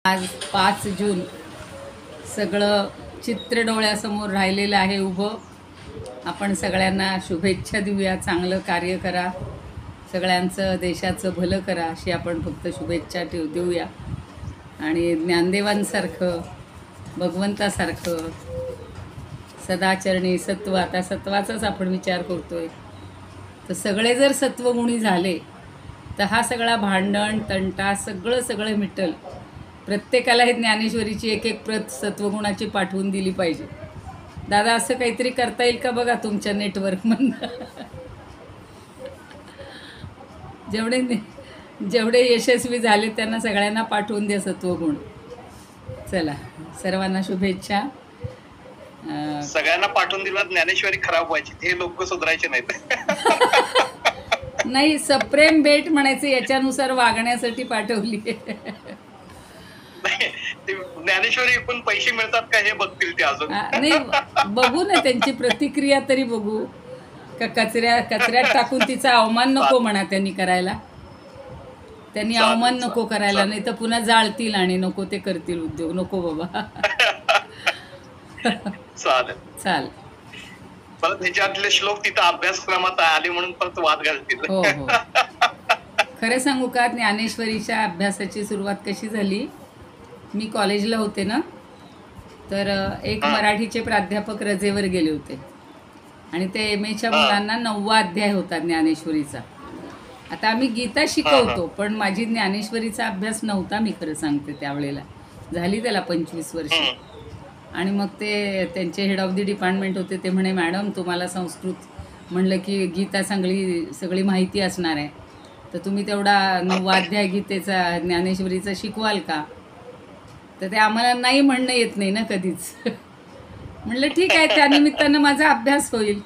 आज 5 जून सगळं चित्र डोळ्यासमोर राहिलेलं आहे उभं. आपण सगळ्यांना शुभेच्छा देऊया, चांगलं कार्य करा, सगळ्यांचं देशाचं भलं करा अशी आपण फक्त शुभेच्छा देऊया. आणि ज्ञानदेवांसारखं, भगवंतासारखं सदाचरणी सत्व, आता सत्वाचाच आपण विचार करतोय, तर सगळे जर सत्वगुणी झाले तर हा सगळा भांडण तंटा सगळं मिटल. प्रत्येकाला हे ज्ञानेश्वरीची एक प्रत सत्वगुणाची पाठवून दिली पाहिजे. दादा असं काहीतरी करता येईल का बघा तुमच्या नेटवर्कमधून. जेवढे यशस्वी झाले त्यांना सगळ्यांना पाठवून द्या सत्वगुण. चला, सर्वांना शुभेच्छा. सगळ्यांना पाठवून दिला ज्ञानेश्वरी खराब व्हायची, हे लोक सुधारायचे नाहीत. नाही, सप्रेम भेट म्हणायचं, याच्यानुसार वागण्यासाठी पाठवली. ज्ञानेश्वरी पण पैसे मिळतात का हे बघतील ते अजून. नाही, बघू ना त्यांची प्रतिक्रिया तरी बघू. का कचऱ्यात टाकून तिचा अवमान नको म्हणा त्यांनी करायला. त्यांनी अवमान नको करायला, नाही तर पुन्हा जाळतील आणि नको ते करतील उद्योग. नको बाबा. चाल परत ह्याच्यातले श्लोक तिथं अभ्यासक्रमात आले म्हणून परत वाद घालतील. हो. खरं सांगू का, ज्ञानेश्वरीच्या अभ्यासाची सुरुवात कशी झाली, मी कॉलेजला होते ना, तर एक मराठीचे प्राध्यापक रजेवर गेले होते आणि ते एमएच्या मुलांना 9वा अध्याय होता ज्ञानेश्वरीचा. आता आम्ही गीता शिकवतो, पण माझी ज्ञानेश्वरीचा अभ्यास नव्हता. मी खरं सांगते, त्यावेळेला झाली त्याला 25 वर्ष. आणि मग ते त्यांचे हेड ऑफ द डिपार्टमेंट होते, ते म्हणे, मॅडम तुम्हाला संस्कृत म्हणलं की गीता सगळी माहिती असणार आहे, तर तुम्ही तेवढा 9वा अध्याय गीतेचा ज्ञानेश्वरीचा शिकवाल का. तर ते आम्हाला नाही म्हणणं येत नाही ना कधीच. म्हणलं ठीक आहे, त्यानिमित्तानं माझा अभ्यास होईल.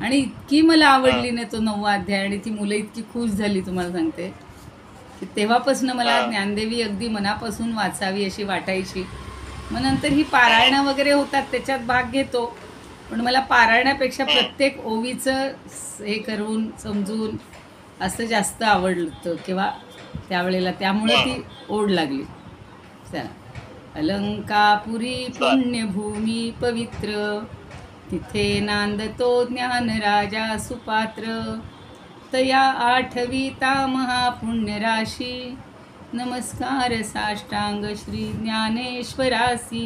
आणि इतकी मला आवडली ना तो 9वा अध्याय, आणि ती मुलं इतकी खुश झाली, तुम्हाला सांगते की तेव्हापासून मला ज्ञानदेवी अगदी मनापासून वाचावी अशी वाटायची. मग नंतर ही पारायणं वगैरे होतात, त्याच्यात भाग घेतो, पण मला पारायणापेक्षा प्रत्येक ओवीचं हे करून समजून असं जास्त आवडतं किंवा त्यावेळेला, त्यामुळे ती ओढ लागली. चला. अलंकापुरी पुण्यभूमी पवित्र, तिथे नांदतो ज्ञान राजा सुपात्र. तया आठविता महापुण्यराशी, नमस्कार साष्टांग श्री ज्ञानेश्वरासी.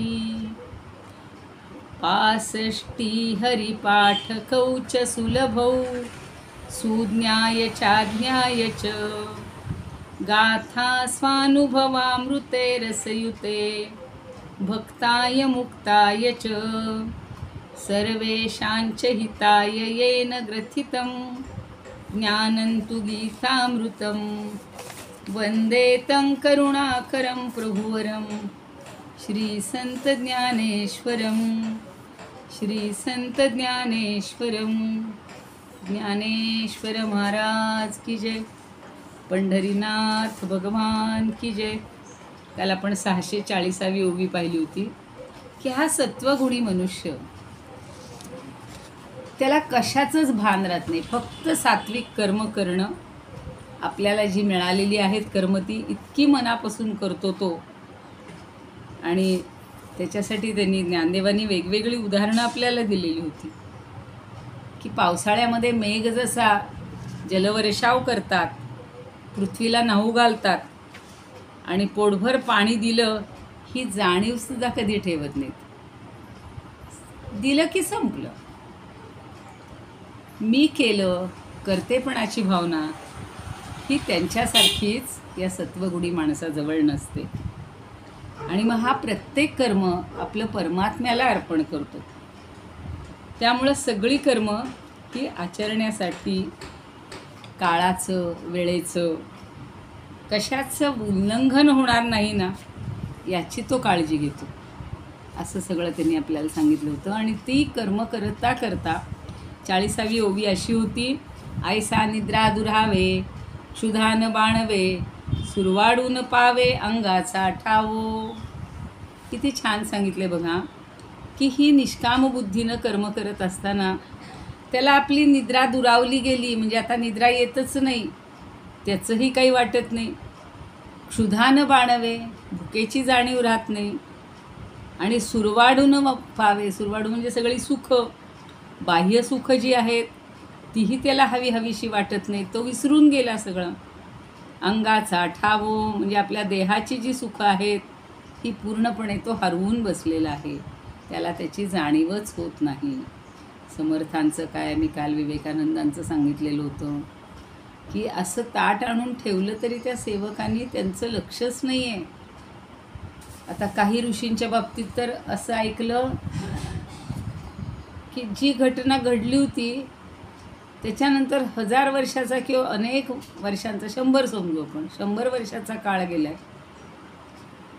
65 हरिपाठ कौच सुलभौ, सुज्ञाय चाज्ञाय च. गाथा स्वानुभवामृते रसयुते, भक्ताय मुक्ताय च. सर्वेषांच हिताय येन ग्रथितं, ज्ञानन्तु गीतामृतं. वंदे तं करुणाकरं प्रभुवरं, श्री संत ज्ञानेश्वरं. श्री संत ज्ञानेश्वरं. ज्ञानेश्वर महाराज की जय. पंढरीनाथ भगवान की जय. काल आपण 640वी ओवी पाहिली होती की हा सत्वगुणी मनुष्य, त्याला कशाचंच भान राहत नाही, फक्त सात्विक कर्म करणं. आपल्याला जी मिळालेली आहेत कर्म ती इतकी मनापासून करतो तो. आणि त्याच्यासाठी त्यांनी, ज्ञानदेवांनी वेगवेगळी उदाहरणं आपल्याला दिलेली होती की पावसाळ्यामध्ये मेघ जसा जलवर्षाव करतात, पृथ्वीला न्हाऊ घालतात, आणि पोटभर पाणी दिलं ही जाणीवसुद्धा कधी ठेवत नाहीत. दिलं की संपलं. मी केलं, करतेपणाची भावना ही त्यांच्यासारखीच या सत्वगुणी माणसाजवळ नसते. आणि मग हा प्रत्येक कर्म आपलं परमात्म्याला अर्पण करतो. त्यामुळं सगळी कर्म ही आचरण्यासाठी काळाचं, वेळेचं, कशाचं उल्लंघन होणार नाही ना याची तो काळजी घेतो. असं सगळं त्यांनी आपल्याला सांगितलं होतं. आणि ती कर्म करता करता 40वी ओवी अशी होती, ऐसा निद्रा दुरावे, क्षुधान बाणवे, सुरवाडून पावे अंगाचा ठावो. किती छान सांगितले बघा की ही निष्काम बुद्धीनं कर्म करत असताना त्याला आपली निद्रा दुरावली गेली, म्हणजे आता निद्रा येतच नाही, त्याचंही काही वाटत नाही. क्षुधान बाणवे, भुकेची जाणीव राहत नाही आणि सुरवाडून पावे. सुरवाडू म्हणजे सगळी सुख, बाह्य सुख जी आहेत तीही त्याला हवी हवीशी वाटत नाही. तो विसरून गेला सगळं. अंगाचा ठावो म्हणजे आपल्या देहाची जी सुख आहेत ही पूर्णपणे तो हरवून बसलेला आहे. त्याला त्याची जाणीवच होत नाही. समर्थांचं काय, मी काल विवेकानंदांचं सांगितलेलं होतं की असं ताट आणून ठेवलं तरी त्या सेवकांनी त्यांचं लक्षच नाही आहे. आता काही ऋषींच्या बाबतीत तर असं ऐकलं की जी घटना घडली होती त्याच्यानंतर 1000 वर्षाचा किंवा अनेक वर्षांचा, 100 समजू आपण, 100 वर्षाचा काळ गेला आहे,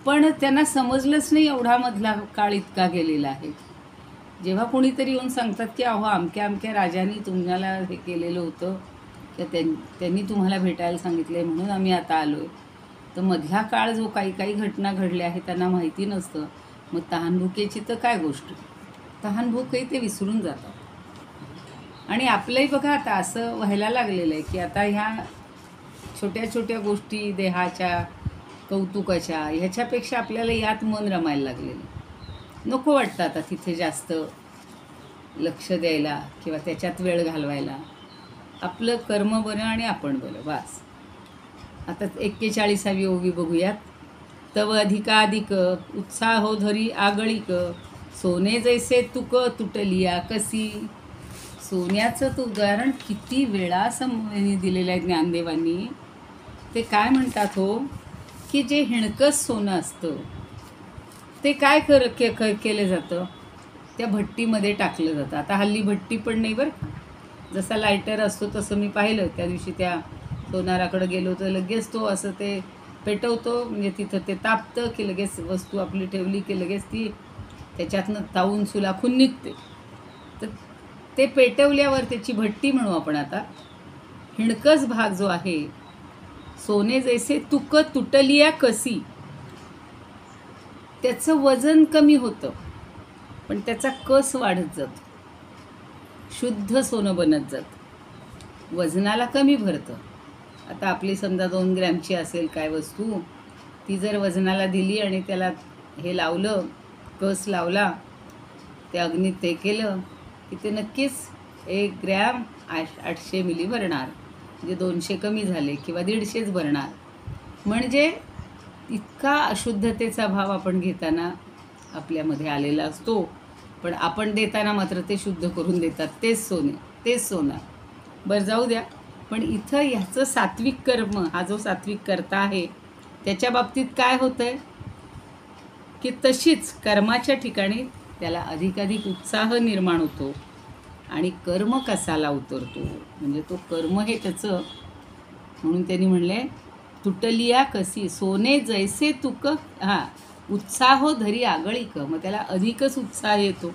पण त्यांना समजलंच नाही एवढा मधला काळ इतका गेलेला आहे. जेव्हा कोणीतरी येऊन सांगतात की अहो अमक्या अमक्या राजांनी तुम्हाला हे केलेलं होतं, तर त्यांनी तुम्हाला भेटायला सांगितलं आहे म्हणून आम्ही आता आलो आहे, तर मधला काळ जो काही काही घटना घडल्या आहेत त्यांना माहिती नसतं. मग तहानभुकेची तर काय गोष्ट, तहानभूकही ते विसरून जातात. आणि आपलंही बघा आता असं व्हायला लागलेलं आहे की आता ह्या छोट्या छोट्या गोष्टी देहाच्या कौतुकाच्या ह्याच्यापेक्षा आपल्याला यात मन रमायला लागलेलं. नको वाटतं आता तिथे जास्त लक्ष द्यायला किंवा त्याच्यात वेळ घालवायला. आपलं कर्म बरं आणि आपण बरं, बस. आता 41वी ओवी बघूयात. तव अधिकाधिक उत्साहो धरी आगळिक, सोने जैसे तुक तुटलिया कसी. सोन्याचं तो उदाहरण किती वेळा दिलेलं आहे ज्ञानदेवांनी. ते काय म्हणतात हो, की जे हिणकस सोनं असतं ते काय केलं जातं, त्या भट्टीमध्ये टाकलं जातं. आता हल्ली भट्टी पण नाही बरं का, जसा लायटर असतो तसं मी पाहिलं त्या दिवशी त्या सोनाराकडं गेलो तर लगेच तो असं ते पेटवतो, म्हणजे तिथं ते तापतं की लगेच वस्तू आपली ठेवली की लगेच ती त्याच्यातनं तावून सुलाखून निघते. तर ते पेटवल्यावर त्याची भट्टी म्हणू आपण आता. हिणकस भाग जो आहे, सोने जैसे तुक तुटलिया कसी, त्याचं वजन कमी होतं पण त्याचा कस वाढत जातो. शुद्ध सोनं बनत जातं, वजनाला कमी भरतं. आता आपली समजा 2 ग्रॅमची असेल काय वस्तू, ती जर वजनाला दिली आणि त्याला हे लावलं, कस लावला, त्या अग्नीत ते केलं की ते नक्कीच 1 ग्रॅम 800 मिली भरणार. म्हणजे 200 कमी झाले किंवा 150च भरणार. म्हणजे इतका अशुद्धतेचा भाव आपण घेताना आपल्यामध्ये आलेला असतो, पण आपण देताना मात्र ते शुद्ध करून देतात. तेच सोने, तेच सोनं. बरं जाऊ द्या. पण इथं ह्याचं सात्विक कर्म, हा जो सात्विक करता आहे त्याच्या बाबतीत काय होतं आहे की तशीच कर्माच्या ठिकाणी त्याला अधिकाधिक उत्साह निर्माण होतो आणि कर्म कसाला उतरतो. म्हणजे तो कर्म हे त्याचं, म्हणून त्यांनी म्हणले तुटलिया कसी, सोने जैसे तुक उत्साहो धरी आगळिक. मग त्याला अधिकच उत्साह येतो,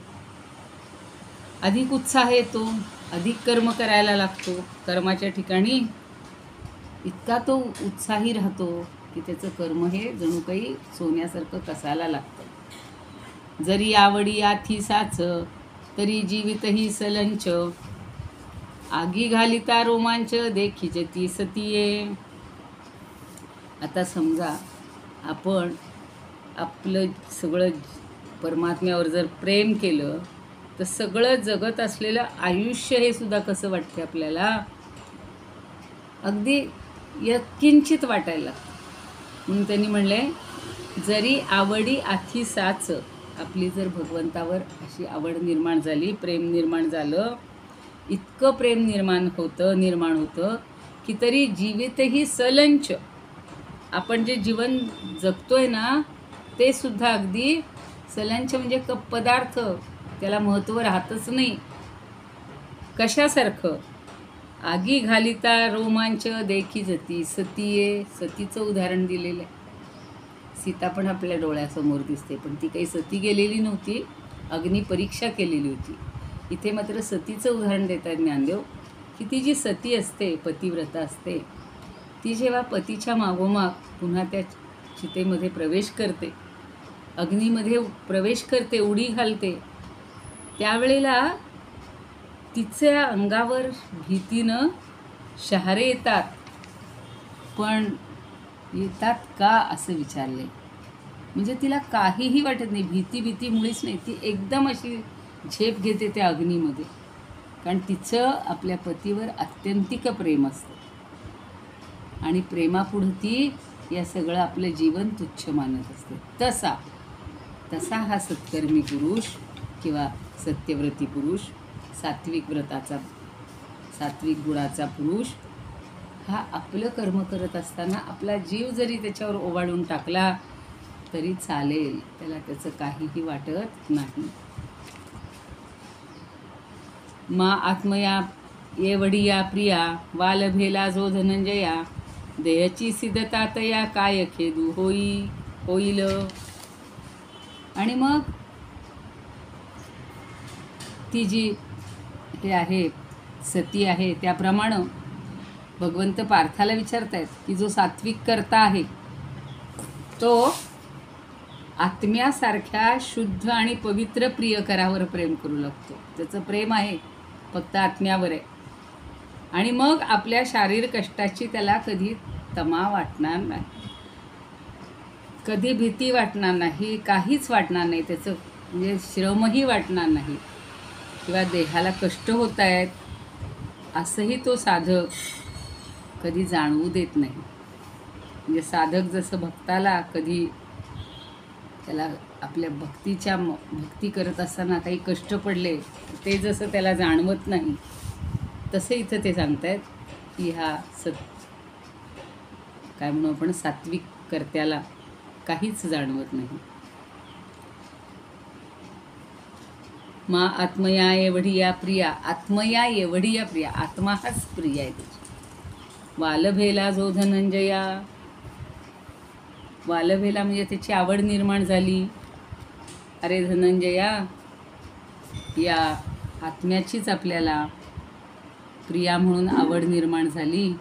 अधिक उत्साह येतो, अधिक कर्म करायला लागतो. कर्माच्या ठिकाणी इतका तो उत्साही राहतो की त्याचं कर्म हे जणू काही सोन्यासारखं कसायला लागतं. जरी आवडी आथी साच, तरी जीवितही सलंच, आगी घालिता रोमांच, देखीचे ती सतीये. आता समजा आपण आपलं सगळं परमात्म्यावर जर प्रेम केलं तर सगळं जगत असलेलं आयुष्य हे सुद्धा कसं वाटते आपल्याला, अगदी यत्किंचित वाटायला लागतं. म्हणून त्यांनी म्हणले जरी आवडी आथी साच, आपली जर भगवंतावर अशी आवड निर्माण झाली, प्रेम निर्माण झालं, इतकं प्रेम निर्माण होतं की तरी जीवितही सलंच, आपण जे जीवन जगतोय ना ते सुद्धा अगदी सलंच म्हणजे पदार्थ, त्याला महत्त्व राहतच नाही. कशासारखं, आगी घालिता रोमांच देखी जती सतीये. सतीचं उदाहरण दिलेलं आहे. सीता पण आपल्या डोळ्यासमोर दिसते, पण ती काही सती गेलेली नव्हती, अग्नी परीक्षा केलेली होती. इथे मात्र सतीचं उदाहरण देतात ज्ञानदेव की ती जी सती असते, पतिव्रता असते, ती जेव्हा पतीच्या मागोमाग पुन्हा त्या चितेमध्ये प्रवेश करते, अग्नीमध्ये प्रवेश करते, उडी घालते, त्यावेळेला तिच्या अंगावर भीतीनं शहारे येतात. पण येतात का असं विचारले म्हणजे तिला काहीही वाटत नाही, भीती मुळीच नाही. ती एकदम अशी झेप घेते त्या अग्नीमध्ये, कारण तिचं आपल्या पतीवर अत्यंतिक प्रेम असतं आणि प्रेमापुढं ती या सगळं आपलं जीवन तुच्छ मानत असते. तसा हा सत्कर्मी पुरुष किंवा सत्यव्रती पुरुष, सात्विक गुणाचा पुरुष हा आपलं कर्म करत असताना आपला जीव जरी त्याच्यावर ओवाळून टाकला तरी चालेल, त्याला त्याचं काहीही वाटत नाही. मा आत्मया येवढिया प्रिया, वालभेला जो धनंजया, देहची सिद्धता तया काय खेदू होईल. आणि मग ती जी हे आहे सती आहे, त्याप्रमाणे भगवंत पार्थाला विचारतायत की जो सात्विक करता आहे तो आत्म्यासारख्या शुद्ध आणि पवित्र प्रियकरावर प्रेम करू लागतो. त्याचं प्रेम आहे फक्त आत्म्यावर आहे. आणि मग आपल्या शारीरिक कष्टाची त्याला कधी तमा वाटणार नाही, कधी भीती वाटणार नाही, काहीच वाटणार नाही. त्याचं म्हणजे श्रमही वाटणार नाही किंवा देहाला कष्ट होत आहेत असंही तो साधक कधी जाणवू देत नाही. म्हणजे साधक जसं भक्ताला कधी त्याला आपल्या भक्ती करत असताना काही कष्ट पडले ते जसं त्याला जाणवत नाही, तसं इथं ते सांगतायत की हा काय म्हणू आपण, सात्विक कर्त्याला काहीच जाणवत नाही. मा आत्मया एवढिया प्रिया, आत्मया एवढिया प्रिया, आत्मा हाच प्रिय आहे त्याची. वालभेला जो धनंजया, वालभेला म्हणजे त्याची आवड निर्माण झाली. अरे धनंजया, या आत्म्याचीच आपल्याला प्रिया म्हणून आवड निर्माण झाली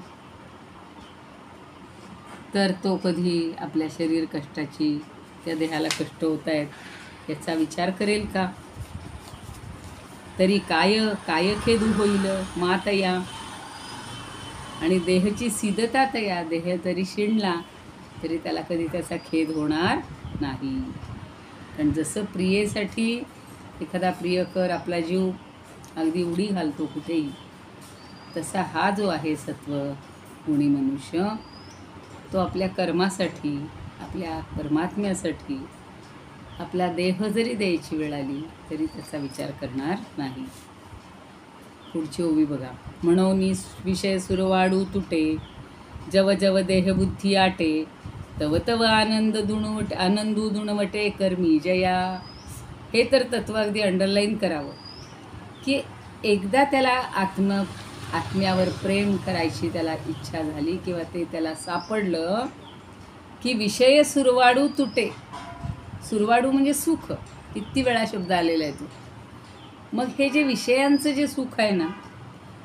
तर तो कधी आपल्या शरीर कष्टाची, त्या देहाला कष्ट होत आहेत याचा विचार करेल का? तरी काय खेदू होईल मातया, आणि देहची सिद्धता तया, देह तरी शिणला तरी त्याला कधी त्याचा खेद होणार नाही. कारण जसं प्रियेसाठी एखादा प्रियकर आपला जीव अगदी उडी घालतो कुठेही, तसा हा जो आहे सत्व गुणी मनुष्य, तो आपल्या कर्मासाठी, आपल्या परमात्म्यासाठी आपला देह जरी द्यायची वेळ आली तरी त्याचा विचार करणार नाही. पुढची ओवी बघा. म्हणून विषय सुरवाडू तुटे, जव जव देहबुद्धी आटे, तव तव आनंदू दुणवटे कर्मी जया. हे तर तत्व अगदी अंडरलाईन करावं की एकदा त्याला आत्म्यावर प्रेम करायची त्याला इच्छा झाली किंवा ते त्याला सापडलं की विषय सुरवाडू तुटे. सुरवाडू म्हणजे सुख, किती वेळा शब्द आलेला आहे तो. मग हे जे विषयांचं जे सुख आहे ना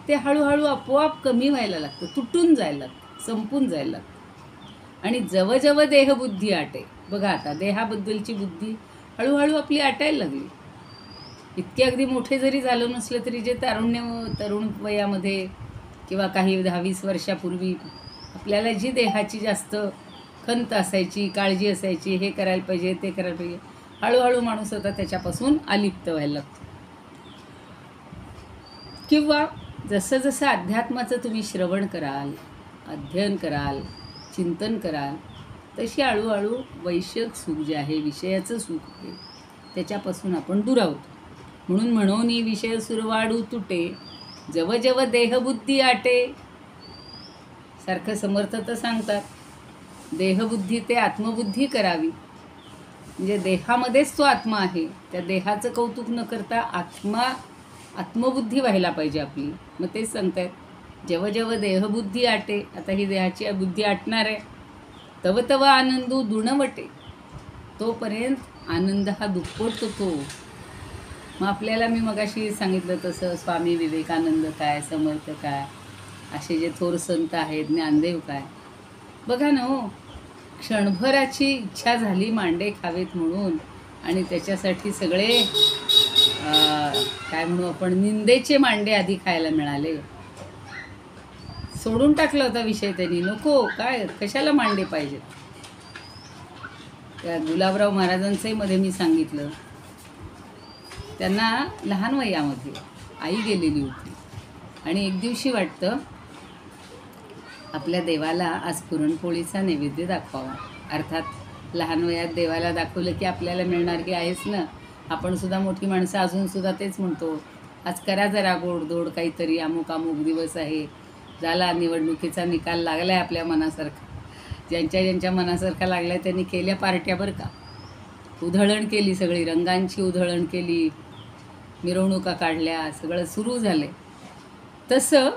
ते हळूहळू आपोआप कमी व्हायला लागतं, तुटून जायला लागतं, संपून जायला लागतं. आणि जवळ देहबुद्धी आटे. बघा आता देहाबद्दलची बुद्धी हळूहळू आपली आटायला लागली. इतके अगदी मोठे जरी झालं नसलं तरी जे तरुण वयामध्ये किंवा काही 10-20 वर्षापूर्वी आपल्याला जी देहाची जास्त खंत असायची, काळजी असायची, हे करायला पाहिजे ते करायला पाहिजे, हळूहळू माणूस आता त्याच्यापासून अलिप्त व्हायला लागतो. किंवा जसं जसं अध्यात्माचं तुम्ही श्रवण कराल, अध्ययन कराल, चिंतन कराल, तशी हळूहळू वैश्यक सुख जे आहे, विषयाचं सुख आहे, त्याच्यापासून आपण दुरावतो. म्हणून विषय सुरवाडू तुटे, जव जव देहबुद्धी आटे. सारखं समर्थ तर सांगतात देहबुद्धी ते आत्मबुद्धी करावी. म्हणजे देहामध्येच तो आत्मा आहे, त्या देहाचं कौतुक न करता आत्मबुद्धी व्हायला पाहिजे आपली. मग तेच सांगतायत जेव्हा जेव्हा देहबुद्धी आटे, आता ही देहाची बुद्धी आटणार आहे, तव तव आनंदू दुणवटे, तोपर्यंत आनंद हा दुप्पट होतो. मग आपल्याला मी मगाशी सांगितलं तसं स्वामी विवेकानंद काय, समर्थ काय, असे जे थोर संत आहेत, ज्ञानदेव काय, बघा ना हो, क्षणभराची इच्छा झाली मांडे खावेत म्हणून आणि त्याच्यासाठी सगळे काय म्हणू आपण, निंदेचे मांडे आधी खायला मिळाले. सोडून टाकला होता विषय त्यांनी, नको काय कशाला मांडे पाहिजेत. त्या गुलाबराव महाराजांचंही मध्ये मी सांगितलं. त्यांना लहान वयामध्ये आई गेलेली होती आणि एक दिवशी वाटतं आपल्या देवाला आज पुरणपोळीचा नैवेद्य दाखवावा. अर्थात लहान वयात देवाला दाखवलं की आपल्याला मिळणार की आहेच ना. आपण सुद्धा मोठी माणसं अजूनसुद्धा तेच म्हणतो, आज करा जरा गोडधोड काहीतरी, अमुक अमुक दिवस आहे, झाला निवडणुकीचा निकाल लागला आहे आपल्या मनासारखा. ज्यांच्या मनासारखा लागला आहे त्यांनी केल्या पार्ट्या बरं का. उधळण केली, सगळी रंगांची उधळण केली, मिरवणुका काढल्या, सगळं सुरू झालं. तसं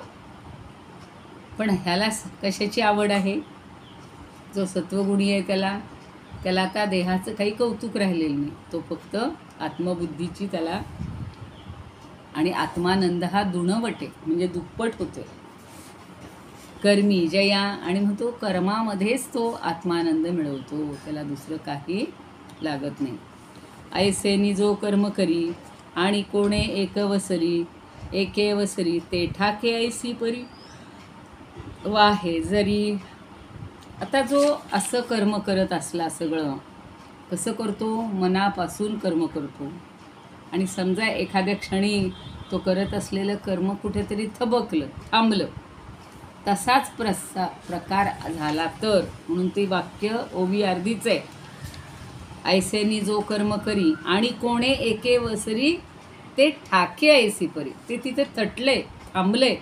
पण ह्याला कशाची आवड आहे? जो सत्वगुणी आहे त्याला आता देहाचं काही कौतुक राहिलेलं नाही. तो फक्त आत्मबुद्धीची त्याला, आणि आत्मानंद हा दुणवटे म्हणजे दुप्पट होतोय. कर्मी जया, आणि म्हणतो कर्मामध्येच तो आत्मानंद मिळवतो, त्याला दुसरं काही लागत नाही. ऐसेनी जो कर्म करी आणि कोणे एकवसरी, एकेवसरी ते ठाके ऐसी परी वाहे जरी. आता जो असं कर्म करत असला, सगळं कसं करतो? मनापासून कर्म करतो. आणि समजा एखाद्या क्षणी तो करत असलेलं कर्म कुठेतरी थबकलं, थांबलं, तसाच प्रकार झाला तर, म्हणून ते वाक्य ओवी अर्धीच आहे. ऐसेनी जो कर्म करी आणि कोणे एके वसरी ते ठाके ऐसी परी. ते तिथे तटले, थांबले.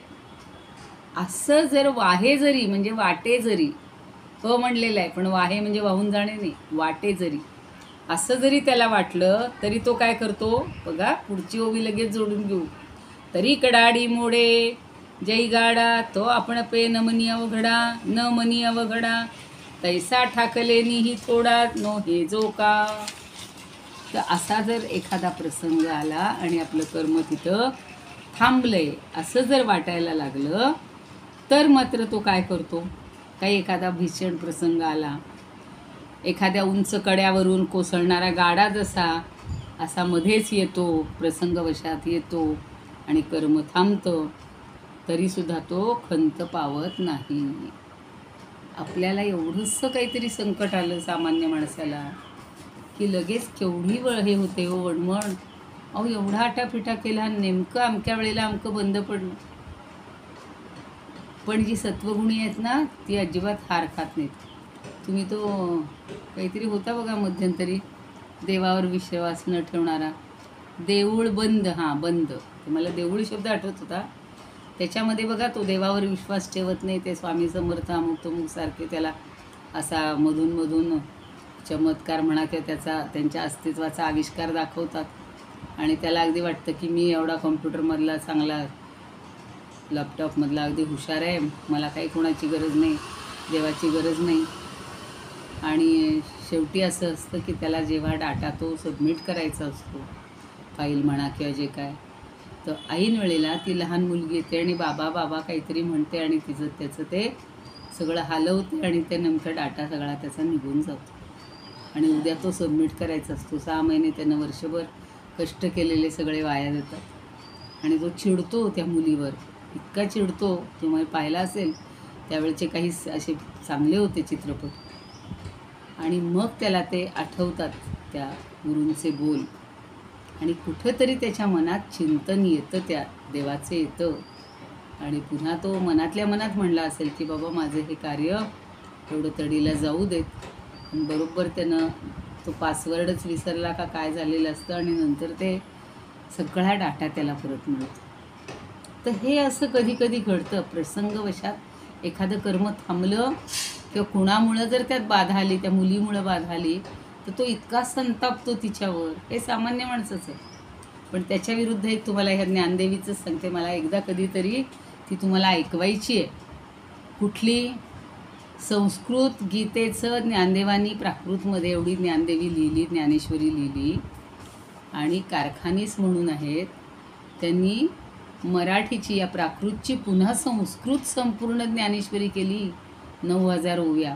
असं जर वाहे जरी म्हणजे वाटे जरी, म्हणलेलं आहे, पण वाहे म्हणजे वाहून जाणे नाही, वाटे जरी, असं जरी त्याला वाटलं तरी तो काय करतो? बघा पुढची ओवी लगेच जोडून घेऊ. तरी कडाडी मोडे जै गाडा, तो आपण पे न मनी अवघडा, न मनी अवघडा, तैसा ठाकले निही थोडा, नो हे जो का. तर असा जर एखादा प्रसंग आला आणि आपलं कर्म तिथं थांबलंय असं जर वाटायला लागलं तर मात्र तो काय करतो? काही एखादा भीषण प्रसंग आला, एखाद्या उंच कड्यावरून कोसळणारा गाडा जसा असा मध्येच येतो, प्रसंगवशात येतो आणि कर्म थांबतं, तरीसुद्धा तो खंत पावत नाही. आपल्याला एवढंसं काहीतरी संकट आलं सामान्य माणसाला की लगेच केवढी हे होते हो वणवण. अहो एवढा आटापिटा केला, नेमकं अमक्या वेळेला अमकं बंद पडलं. पण जी सत्वगुणी आहेत ना ती अजिबात हार खात नाहीत. तुम्ही तो काहीतरी होता बघा मध्यंतरी, देवावर विश्वास न ठेवणारा, देऊळ बंद, हां बंद, मला देऊळ शब्द आठवत होता. त्याच्यामध्ये बघा तो देवावर विश्वास ठेवत नाही, ते स्वामी समर्थ अमुक तमुक सारखे त्याला असा मधून चमत्कार म्हणा किंवा त्यांच्या अस्तित्वाचा आविष्कार दाखवतात. आणि त्याला अगदी वाटतं की मी एवढा कॉम्प्युटरमधला चांगला, लॅपटॉपमधला अगदी हुशार आहे, मला काही कोणाची गरज नाही, देवाची गरज नाही. आणि शेवटी असं असतं की त्याला जेव्हा डाटा तो सबमिट करायचा असतो, फाईल म्हणा किंवा जे काय, तर ऐन वेळेला ती लहान मुलगी येते आणि बाबा बाबा काहीतरी म्हणते आणि त्याचं ते सगळं हलवते आणि ते नेमका डाटा सगळा त्याचा निघून जातो. आणि उद्या तो सबमिट करायचा असतो. 6 महिने त्यानं वर्षभर कष्ट केलेले सगळे वाया जातात. आणि जो चिडतो त्या मुलीवर, इतका चिडतो, तुम्ही पाहिला असेल त्यावेळचे काही असे चांगले होते चित्रपट. आणि मग त्याला ते आठवतात त्या गुरूंचे बोल आणि कुठंतरी त्याच्या मनात चिंतन येतं, त्या देवाचं येतं. आणि पुन्हा तो मनातल्या मनात म्हणला असेल की बाबा माझं हे कार्य एवढं तडीला जाऊ देत. आणि बरोबर त्यानं तो पासवर्डच विसरला का काय झालेलं असतं आणि नंतर ते सगळा डाटा त्याला परत मिळतो. तर हे असं कधी कधी घडतं. प्रसंगवशात एखादं कर्म थांबलं किंवा कुणामुळं जर त्यात बाधा आली, त्या मुलीमुळं बाधा आली, तर तो इतका संतापतो तिच्यावर. हे सामान्य माणसाचं आहे. पण त्याच्या विरुद्ध एक तुम्हाला ह्या ज्ञानदेवीचंच सांगते, मला एकदा कधीतरी ती तुम्हाला ऐकवायची आहे. कुठली? संस्कृत गीतेचं ज्ञानदेवानी प्राकृतमध्ये एवढी ज्ञानदेवी लिहिली, ज्ञानेश्वरी लिहिली. आणि कारखानीस म्हणून आहेत, त्यांनी मराठीची या प्राकृतची पुन्हा संस्कृत संपूर्ण ज्ञानेश्वरी केली, 9000 ओव्या.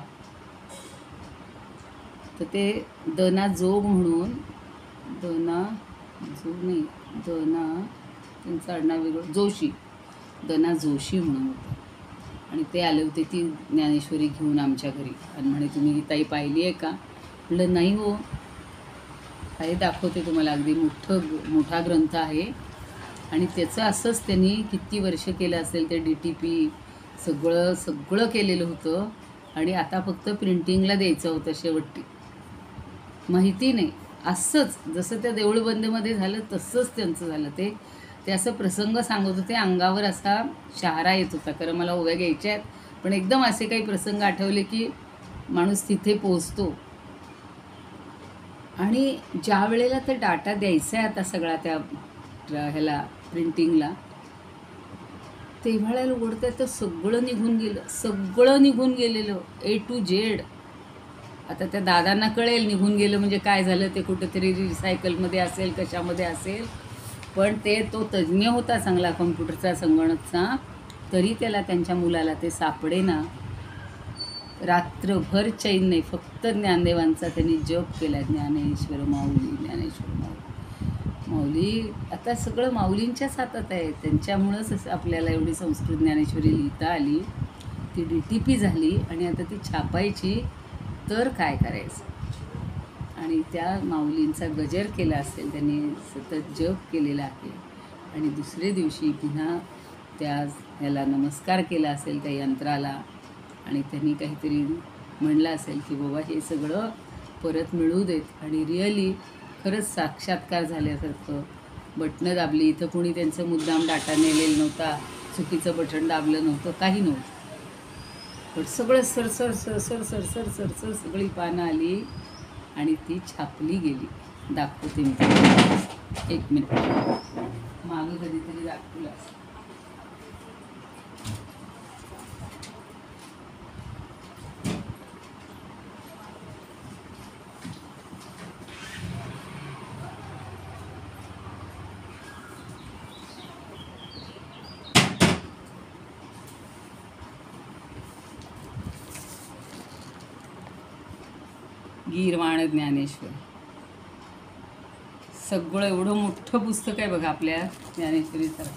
तर ते दना जोग म्हणून, दना जोग नाही, त्यांचं आडनाव वेगळं, जोशी, दना जोशी म्हणून होतं. आणि ते आले होते ती ज्ञानेश्वरी घेऊन आमच्या घरी आणि म्हणे तुम्ही ही ताई पाहिली आहे का? म्हटलं नाही हो, हे दाखवते तुम्हाला. अगदी मोठा ग्रंथ आहे आणि त्याचं असंच त्यांनी किती वर्ष केलं असेल. ते DTP सगळं केलेलं होतं आणि आता फक्त प्रिंटिंगला द्यायचं होतं शेवटी. माहिती नाही, असंच जसं त्या देऊळबंदमध्ये झालं तसंच त्यांचं झालं. ते असं प्रसंग सांगत होते, अंगावर असा शहारा येत होता. खरं मला ओव्या घ्यायच्या आहेत, पण एकदम असे काही प्रसंग आठवले की माणूस तिथे पोचतो. आणि ज्या वेळेला ते डाटा द्यायचा आहे आता सगळा त्या ह्याला प्रिंटिंगला, तेव्हा उघडतं तर सगळं निघून गेलेलं A to Z. आता त्या दादांना कळेल निघून गेलं म्हणजे काय झालं. ते कुठेतरी रिसायकलमध्ये असेल, कशामध्ये असेल, पण तो तज्ज्ञ होता चांगला कॉम्प्युटरचा, संगणकचा, तरी त्याला त्यांच्या मुलाला ते सापडे ना. रात्रभर चैन नाही. फक्त ज्ञानदेवांचा त्यांनी जप केला. ज्ञानेश्वर माऊली. आता सगळं माऊलींच्याच हातात आहे. त्यांच्यामुळंच आपल्याला एवढी संस्कृत ज्ञानेश्वरी लिहिता आली. ती DTP झाली आणि आता ती छापायची तर काय करायचं. आणि त्या माऊलींचा गजर केला असेल, त्यांनी सतत जप केलेला आहे आणि दुसरे दिवशी पुन्हा त्या ह्याला नमस्कार केला असेल त्या यंत्राला आणि त्यांनी काहीतरी म्हणलं असेल की बाबा हे सगळं परत मिळू देत. आणि रिअली खरंच साक्षात्कार झाल्यासारखं. बटणं दाबली, इथं कोणी त्यांचं मुद्दाम डाटा नेलेला नव्हता, चुकीचं बटन दाबलं नव्हतं, काही नव्हतं. पण सगळं सरसर सगळी पानं आली आणि ती छापली गेली. दाखवते मी, 1 मिनिट, मागं कधीतरी दाखवलं असं. गीरवाण ज्ञानेश्वर. सगळं एवढं मोठं पुस्तक आहे बघा आपल्या ज्ञानेश्वरीसारखं.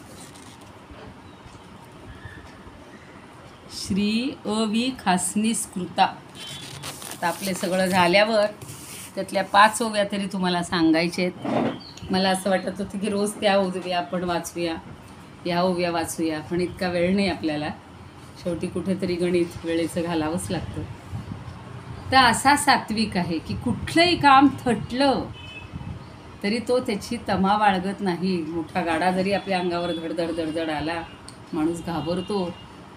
श्री अ.वि. खासनीस्कृता. आता आपले सगळं झाल्यावर त्यातल्या 5 ओव्या तरी तुम्हाला सांगायच्या आहेत. मला असं वाटत होतं की रोज त्या ओव्या आपण वाचूया, या ओव्या वाचूया, पण इतका वेळ नाही आपल्याला. शेवटी कुठेतरी गणित वेळेचं घालावंच लागतं. तर असा सात्विक आहे की कुठलंही काम थटलं तरी तो त्याची तमा बाळगत नाही. मोठा गाडा जरी आपल्या अंगावर धडधड आला, माणूस घाबरतो,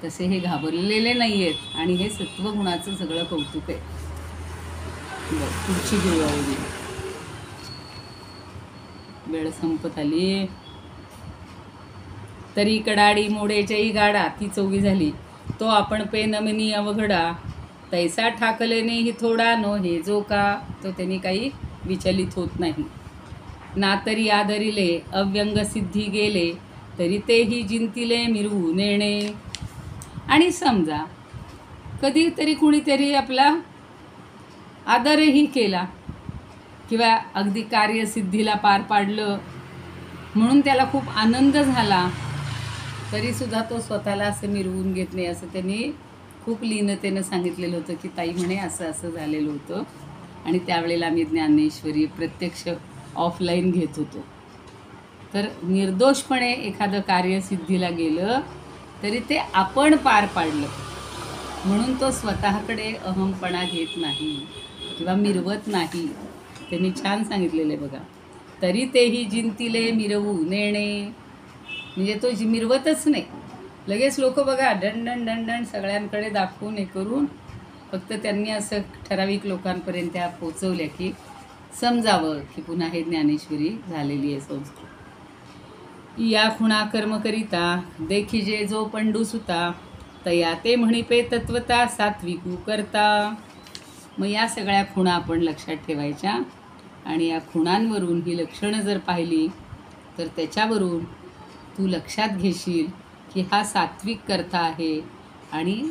तसे हे घाबरलेले नाही आहेत. आणि हे सत्वगुणाचं सगळं कौतुक आहे. पुढची गुरुवारी वेळ संपत आली. तरी कडाडी मोडेच्याही गाडा, ती 4वी झाली. तो आपण पे नमनी अवघडा, तैसा ठाकलेने ही थोडा नो हे जो का. तो त्यांनी काही विचलित होत नाही. ना तरी आदरिले अव्यंग सिद्धी गेले, तरी तेही जिंतिले मिरवू नेणे. आणि समजा कधीतरी कुणीतरी आपला आदरही केला किंवा अगदी कार्यसिद्धीला पार पाडलं म्हणून त्याला खूप आनंद झाला, तरीसुद्धा तो स्वतःला असं मिरवून घेत नाही. असं त्यांनी खूप लीनतेनं सांगितलेलं होतं की ताई म्हणे असं झालेलं होतं आणि त्यावेळेला आम्ही ज्ञानेश्वरी प्रत्यक्ष ऑफलाईन घेत होतो. तर निर्दोषपणे एखादं कार्य सिद्धीला गेलं तरी ते आपण पार पाडलं म्हणून तो स्वतःकडे अहमपणा घेत नाही किंवा मिरवत नाही. त्यांनी छान सांगितलेलं आहे बघा. तरी तेही जिंतिले मिरवू नेणे, म्हणजे तो मिरवतच नाही. लगेच लोक बघा दंड सगळ्यांकडे दाखवून हे करून फक्त त्यांनी असं ठराविक लोकांपर्यंत त्या पोचवल्या की समजावं की पुन्हा हे ज्ञानेश्वरी झालेली आहे संस्कृत. या खुणा कर्म करिता देखिजे जो पंडूसुता, तया ते म्हणिपे तत्वता सात्विकू करता. मग या सगळ्या खुणा आपण लक्षात ठेवायच्या आणि या खुणांवरून ही लक्षणं जर पाहिली तर त्याच्यावरून तू लक्षात घेशील की हा सात्विक करता आहे आणि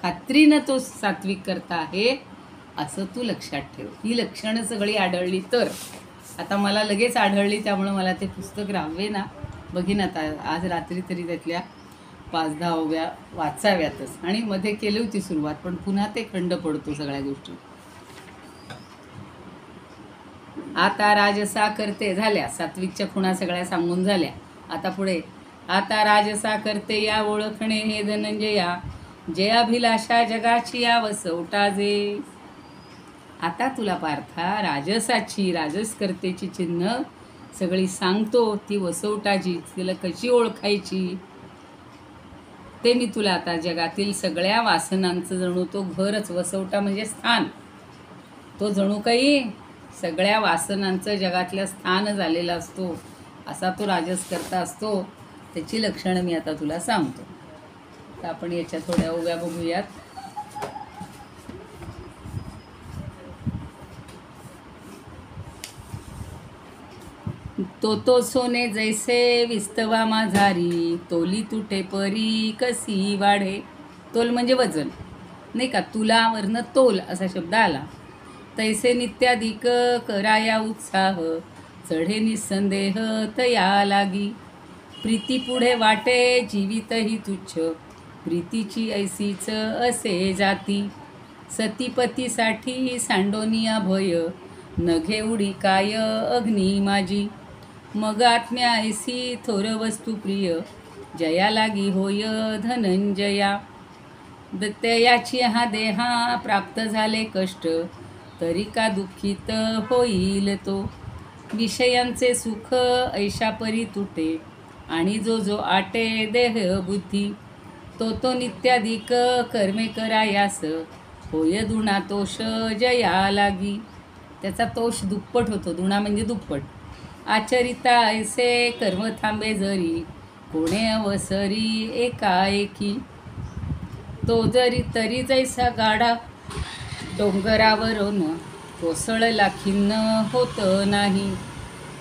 खात्रीनं तो सात्विक करता आहे असं तू लक्षात ठेव. ही लक्षणं सगळी आढळली तर. आता मला लगेच आढळली त्यामुळं मला ते पुस्तक राहावे ना. बघीन आता आज रात्री तरी त्यातल्या 5-10 ओव्या वाचाव्यातच. आणि मध्ये केली होती सुरुवात पण पुन्हा ते खंड पडतो सगळ्या गोष्टी. आता राजसा करते झाल्या, सात्विकच्या खुणा सगळ्या सांगून झाल्या. आता पुढे, आता राजसा करते या ओळखणे हे धनंजया, जे अभिलाषा जगाची या वसवटा जे. आता तुला पार्था राजसाची, राजसकर्तेची चिन्ह सगळी सांगतो, ती वसवटाची, तिला कशी ओळखायची ते मी तुला आता, जगातील सगळ्या वासनांचं जणू तो घरच, वसवटा म्हणजे स्थान, तो जणू काही सगळ्या वासनांचं जगातल्या स्थान झालेला असतो, असा तो राजसकर्ता असतो. त्याची लक्षणं मी आता तुला सांगतो. तर आपण याच्या थोड्या ओव्या बघूयात. तो सोने जैसे विस्तवा माझारी, तोली तुटे परी कसी वाढे. तोल म्हणजे वजन, नाही का, तुलावरनं तोल असा शब्द आला. तैसे नित्याधिक कराया उत्साह, चढे निसंदेह तया लागी. प्रीती पुढे वाटे जीवित ही तुच्छ, प्रीतीची ऐसीच असे जाती. सतीपतीसाठी सांडोनिया भय, नघे उडी काय अग्नी माझी. मग आत्म्या ऐसी थोर वस्तू प्रिय, जया लागी होय धनंजया. दत्तयाची हा देहा प्राप्त झाले कष्ट, तरी का दुःखित होईल तो. विषयांचे सुख ऐशा परी तुटे, आणि जो जो आटे देह बुद्धी. तो नित्याधिक कर्मे करायास, होय दुणा तोष जया लागी. त्याचा तोष दुप्पट होतो, दुणा म्हणजे दुप्पट. आचरिता ऐसे कर्म थांबे जरी, कोणे अवसरी एकाएकी. तो जरी तरी जैसा गाडा डोंगरावरून, कोसळला खिन्न होत नाही.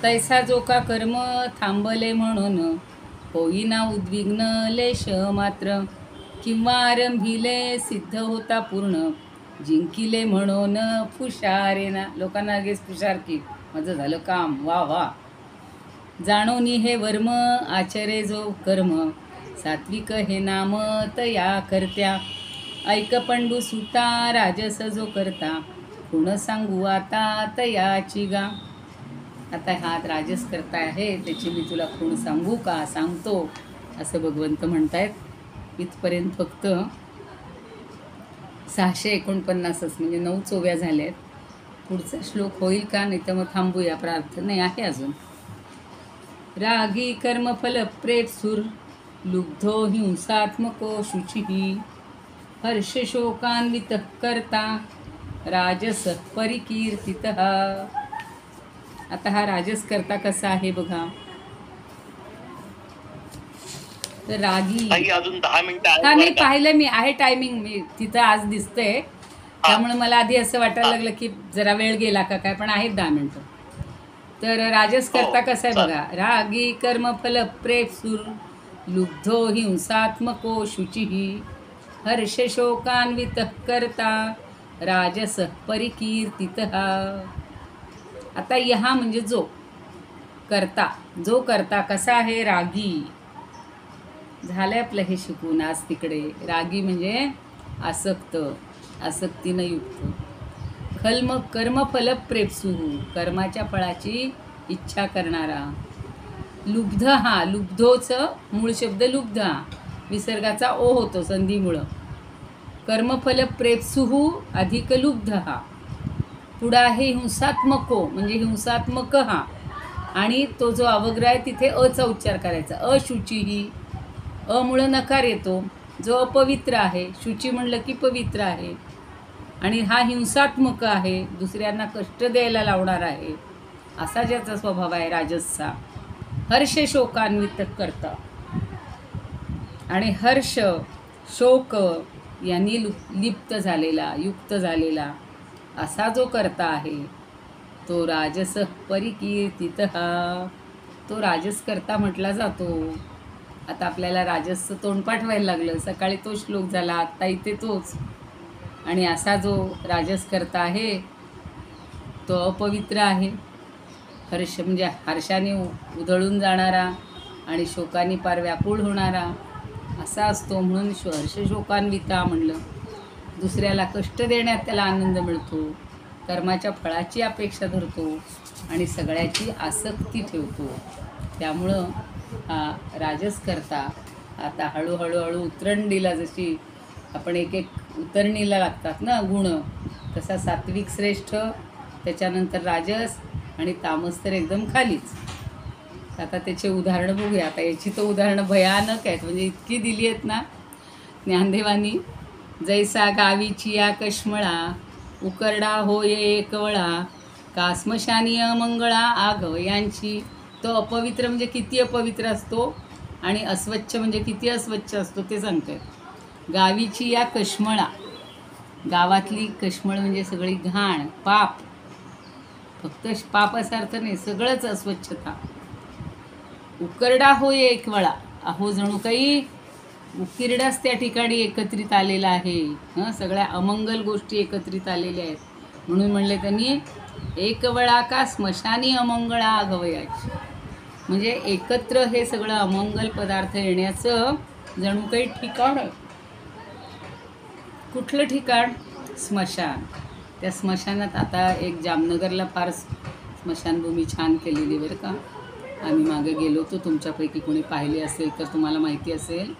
तैसा जो का कर्म थांबले म्हणून, होईना उद्विग्न लेश मात्र. किंवा आरंभिले सिद्ध होता पूर्ण, जिंकिले म्हणून फुशारेना. लोकांना लगेच फुशार की माझं झालं काम, वा वा. जाणोनी हे वर्म आचरे जो कर्म, सात्विक हे नाम तया करत्या. ऐक पंडू सुता राजस जो करता, खुण सांगू आता तयाची गा. आता हा राजस करता आहे, त्याची मी तुला खूण सांगू का, सांगतो असं भगवंत म्हणतायत. इथपर्यंत फक्त 649 म्हणजे 9 ओव्या झाल्या आहेत. पुढचा श्लोक होईल का, नाही तर मग थांबूया, प्रार्थना आहे अजून. रागी कर्मफल प्रेपसुर, लुब्धो हिंसात्मको शुचिः, हर्ष शोकान्वित करता, राजस परिकीर्तितः. आता हा राजस करता कसा आहे बघा. तर रागी, अजून 10 मिनिटं हा नाही पाहिलं मी, आहे टायमिंग, मी तिथं आज दिसतंय, त्यामुळे मला आधी असं वाटायला लागलं की जरा वेळ गेला का काय, पण आहेत 10 मिनिटं. तर राजस करता कसा आहे बघा. रागी कर्मफल प्रेपसुर, लुब्धो हिंसात्मको शुचिः, हर्ष शोकान्वित करता, राजस परिकीर्तितः. आता यहा म्हणजे जो करता, जो करता कसा आहे, रागी. झालंय आपलं हे शिकून आज तिकडे. रागी म्हणजे आसक्त, आसक्तीनं युक्त. कर्मफल प्रेपसु, कर्माच्या फळाची इच्छा करणारा. लुब्ध, हा लुब्धोचं मूळ शब्द लुब्ध, विसर्गाचा ओ होतो संधीमुळं. कर्मफल प्रेपसुहू अधिक लुब्ध हा. पुढं आहे हिंसात्मको म्हणजे हिंसात्मक हा, आणि तो जो अवग्र आहे तिथे अचा उच्चार करायचा. अशुची ही, अमुळं नकार येतो. जो अपवित्र आहे, शुची म्हणलं की पवित्र आहे, आणि हा हिंसात्मक आहे, दुसऱ्यांना कष्ट द्यायला लावणार आहे, असा ज्याचा स्वभाव आहे राजसचा. हर्ष शोकान्वित करता, आणि हर्ष शोक यांनी लिप्त झालेला, युक्त झालेला असा जो करता आहे, तो राजस परिकीर्तितः, तो राजस करता म्हटला जातो. आता आपल्याला राजसचं तोंड पाठवायला लागलं. सकाळी तो श्लोक झाला, आत्ता इथे तोच. आणि असा जो राजस करता आहे तो अपवित्र आहे. हर्ष म्हणजे हर्षाने उधळून जाणारा आणि शोकाने पार व्याकुळ होणारा असा असतो. म्हणून हर्ष शोकान्विता म्हणलं. दुसऱ्याला कष्ट देण्यात त्याला आनंद मिळतो. कर्माच्या फळाची अपेक्षा धरतो आणि सगळ्याची आसक्ती ठेवतो. त्यामुळं हा राजस करता आता हळूहळू उतरणीला जशी आपण एक एक उतरणीला लागतात ना गुण, तसा सात्विक श्रेष्ठ, त्याच्यानंतर राजस आणि तामस तर एकदम खालीच. आता त्याचे उदाहरणं बघूया. आता याची तर उदाहरणं भयानक आहेत, म्हणजे इतकी दिली आहेत ना ज्ञानदेवानी. जैसा गावीची या कश्मळा, उकरडा होय एकवळा, का स्मशानी अमंगळा आघव यांची. तो अपवित्र म्हणजे किती अपवित्र असतो आणि अस्वच्छ म्हणजे किती अस्वच्छ असतो ते सांगतात. गावीची या कश्मळा, गावातली कश्मळ म्हणजे सगळी घाण, पाप. फक्त पाप असा अर्थ नाही, सगळंच अस्वच्छता. उकरडा होय एकवळा, अहो जणू काही उकिरडाच त्या ठिकाणी एकत्रित आलेला आहे. सगळ्या अमंगल गोष्टी एकत्रित आलेल्या आहेत. म्हणून म्हणले त्यांनी एकवळा का स्मशानी अमंगळा आघवयाची, म्हणजे एकत्र हे सगळं अमंगल पदार्थ येण्याचं जणू काही ठिकाण आहे. कुठलं ठिकाण? स्मशान. त्या स्मशानात आता एक जामनगरला फार स्मशानभूमी छान केलेली बरं का. आम्ही मागे गेलो होतो, तुमच्यापैकी कोणी पाहिली असेल तर तुम्हाला माहिती असेल.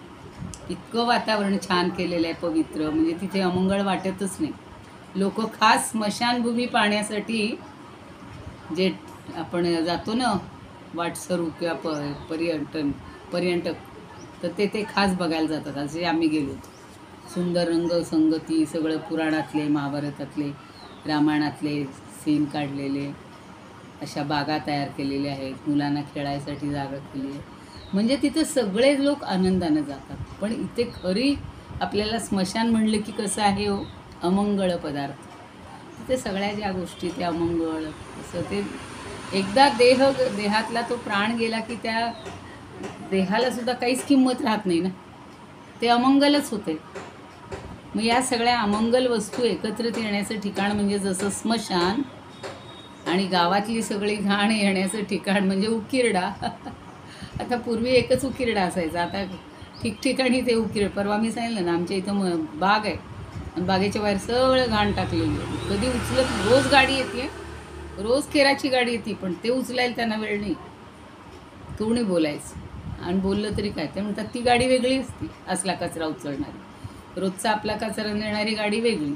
इतकं वातावरण छान केलेलं आहे, पवित्र, म्हणजे तिथे अमंगळ वाटतच नाही. लोक खास स्मशानभूमी पाहण्यासाठी जे आपण जातो ना वाटसरू किंवा पर्यटक, तर ते खास बघायला जातात. असे आम्ही गेलो होतो. सुंदर रंगसंगती, सगळं पुराणातले, महाभारतातले, रामायणातले सीन काढलेले, अशा बागा तयार केलेल्या आहेत. मुलांना खेळायसाठी जागा केली आहे. म्हणजे तिथं सगळे लोक आनंदानं जातात. पण इथे खरी आपल्याला स्मशान म्हणलं की कसं आहे हो, अमंगळ पदार्थ. तिथे सगळ्या ज्या गोष्टी त्या अमंगळ, असं ते एकदा देहातला तो प्राण गेला की त्या देहाला सुद्धा काहीच किंमत राहत नाही ना, ते अमंगलच होते. मग या सगळ्या अमंगल वस्तू एकत्रित येण्याचं ठिकाण म्हणजे जसं स्मशान, आणि गावातली सगळी घाण येण्याचं ठिकाण म्हणजे उकिरडा. आता पूर्वी एकच उकिरडा असायचा, आता ठिकठिकाणी ते उकिरडा. परवा मी सांगितलं ना, आमच्या इथं बाग आहे आणि बागेच्या बाहेर सगळं घाण टाकलेली आहे. कधी उचलत, रोज गाडी येते, रोज केराची गाडी येते, पण ते उचलायला त्यांना वेळ नाही. कोणी बोलायचं, आणि बोललं तरी काय, ते म्हणतात ती गाडी वेगळी असती असला कचरा उचलणारी, रोजचा आपला कचरा नेणारी गाडी वेगळी.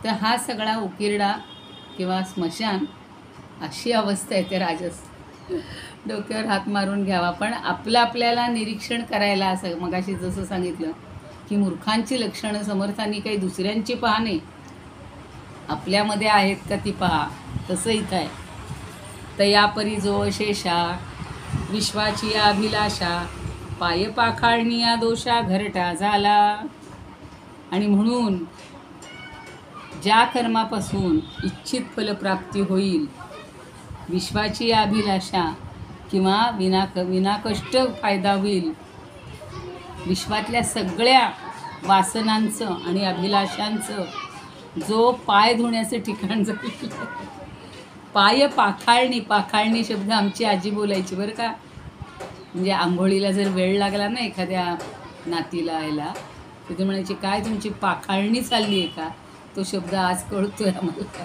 तर हा सगळा उकिरडा किंवा स्मशान, अशी अवस्था आहे त्या राजस. डोक्यावर हात मारून घ्यावा. पण आपल्याला निरीक्षण करायला, असं मगाशी जसं सांगितलं की मूर्खांची लक्षणं समर्थांनी काही दुसऱ्यांची पहा नाही, आपल्यामध्ये आहेत का ती पहा. तसं इथं आहे. तयापरी जो अशेषा, विश्वाची अभिलाषा, पाय पाखाळणी या दोषा घरटा झाला. आणि म्हणून ज्या कर्मापासून इच्छित फलप्राप्ती होईल, विश्वाची अभिलाषा किंवा विनाकष्ट फायदा होईल, विश्वातल्या सगळ्या वासनांचं आणि अभिलाषांचं जो पाय धुण्याचं ठिकाण जाईल. पाय पाखाळणी, पाखाळणी शब्द आमची आजी बोलायची बरं का. म्हणजे आंघोळीला जर वेळ लागला ना एखाद्या नातीला यायला, तिथे म्हणायची काय तुमची पाखाळणी चालली आहे का. तो शब्द आज कळतोय आम्हाला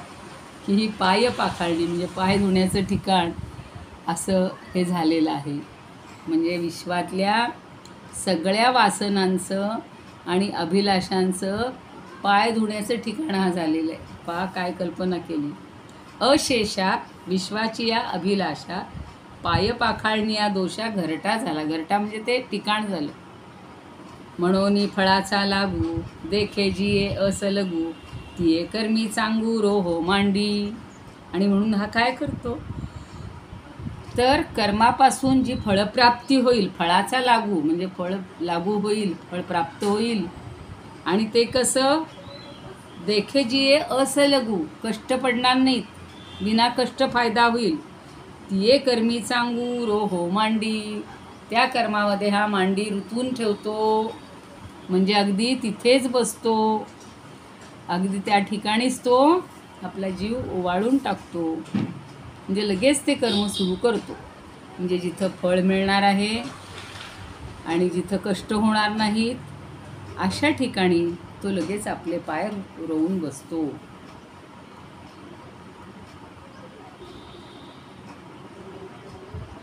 की ही पाय पाखाळणी म्हणजे पाय धुण्याचं ठिकाण असं हे झालेलं आहे. म्हणजे विश्वातल्या सगळ्या वासनांचं आणि अभिलाषांचं पाय धुण्याचं ठिकाण हा झालेलं आहे. पहा काय कल्पना केली. अशेषा विश्वाची या अभिलाषा, पाय पाखाळणी या दोषा घरटा झाला. घरटा म्हणजे ते ठिकाण झालं. म्हणून फळाचा लागू, देखे जिये असलगू, तिये कर्मी चांगू रोहो मांडी. आणि म्हणून हा काय करतो, तर कर्मापासून जी फळप्राप्ती होईल, फळाचा लागू म्हणजे फळ लागू होईल, फळ प्राप्त होईल. आणि ते कसं, देखे जिये असलगू, कष्ट पडणार नाहीत, विना कष्ट फायदा होईल. तिये कर्मी चांगू रोहो मांडी, त्या कर्मामध्ये हा मांडी रुतून ठेवतो, म्हणजे अगदी तिथेच बसतो, अगदी त्या ठिकाणीच तो आपला जीव ओवाळून टाकतो. म्हणजे लगेच ते कर्म सुरू करतो. म्हणजे जिथं फळ मिळणार आहे आणि जिथं कष्ट होणार नाहीत, अशा ठिकाणी तो लगेच आपले पाय रोवून बसतो.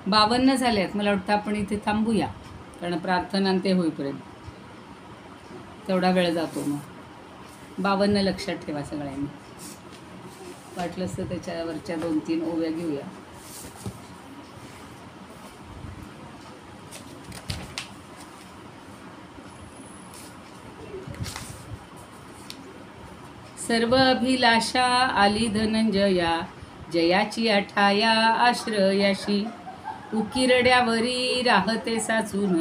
52 झाले आहेत. मला वाटतं आपण इथे थांबूया, कारण प्रार्थना ते होईपर्यंत तेवढा वेळ जातो. मग 52 लक्षात ठेवा सगळ्यांनी. वाटलंच तर त्याच्यावरच्या 2-3 ओव्या घेऊया. सर्व अभिलाषा आली धनंजया, जयाची अठाया आश्रयाशी. उकिरड्यावरी राहते साचून,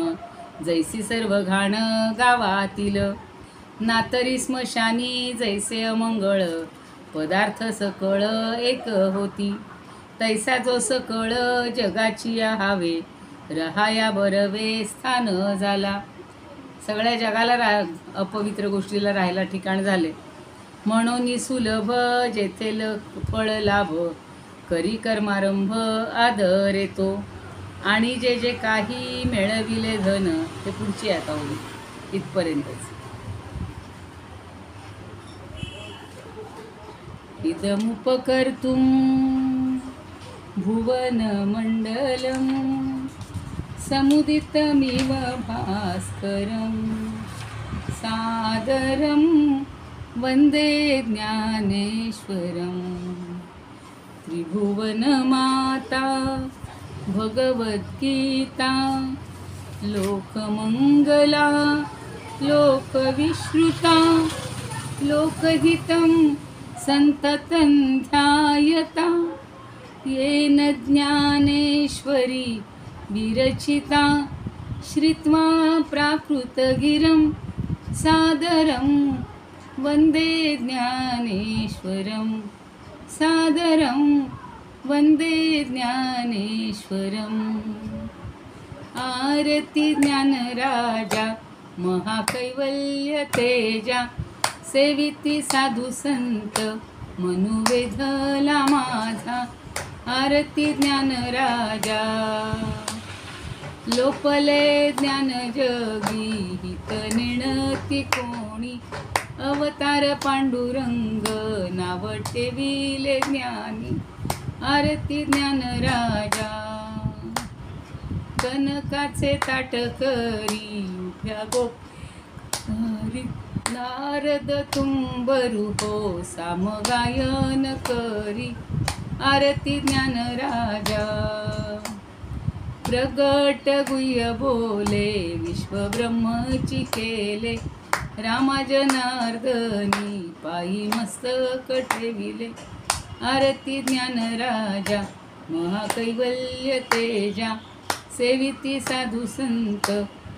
जैसी सर्व घाण गावातील. नातरी स्मशानी जैसे अमंगळ, पदार्थ सकळ एक होती. तैसा जो सकळ जगाची हावे, रहाया बरवे स्थान झाला. सगळ्या जगाला अपवित्र गोष्टीला राहायला ठिकाण झाले. म्हणून सुलभ जेथे फळ लाभ, करी कर्मारंभ आदर येतो. आणि जे जे काही मिळविले धन, ते पुढची आता होईल इथपर्यंतच. इदमुपकर्तुं भुवन मंडलम, समुदितमिव भास्करम, सादरम वंदे ज्ञानेश्वरम. त्रिभुवन माता भगवद्गीता, लोकमंगला लोकविश्रुता. लोकहितं संततं ध्यायता, येन ज्ञानेश्वरी विरचिता. श्रुत्वा प्राकृतगिरं सादरं वंदे ज्ञानेश्वरं, सादरं वंदे ज्ञानेश्वरम्. आरती ज्ञानराजा महाकैवल्य तेजा, सेविती साधू संत मनुवेधला माझा. आरती ज्ञानराजा लोपले ज्ञान जगी, हित निणती कोणी. अवतार पांडुरंग नाव ठेविले ज्ञानी. आरती ज्ञानराजा कनकाचे ताट करी, उभ्या गोपारी. नारद तुंबरू हो सामगायन करी. आरती ज्ञानराजा प्रगट गुह्य बोले, विश्वब्रह्मची केले. रामा जनार्दनी पायी मस्तक ठेविले. आरती ज्ञानराजा महाकैवल्य तेजा, सेविती साधू संत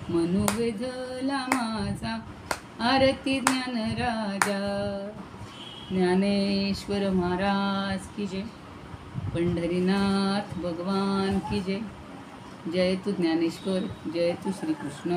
मनुवेधला माझा. आरती ज्ञानराजा. ज्ञानेश्वर महाराज की जय. पंढरीनाथ भगवान की जय. जय तू ज्ञानेश्वर, जय तू श्रीकृष्ण.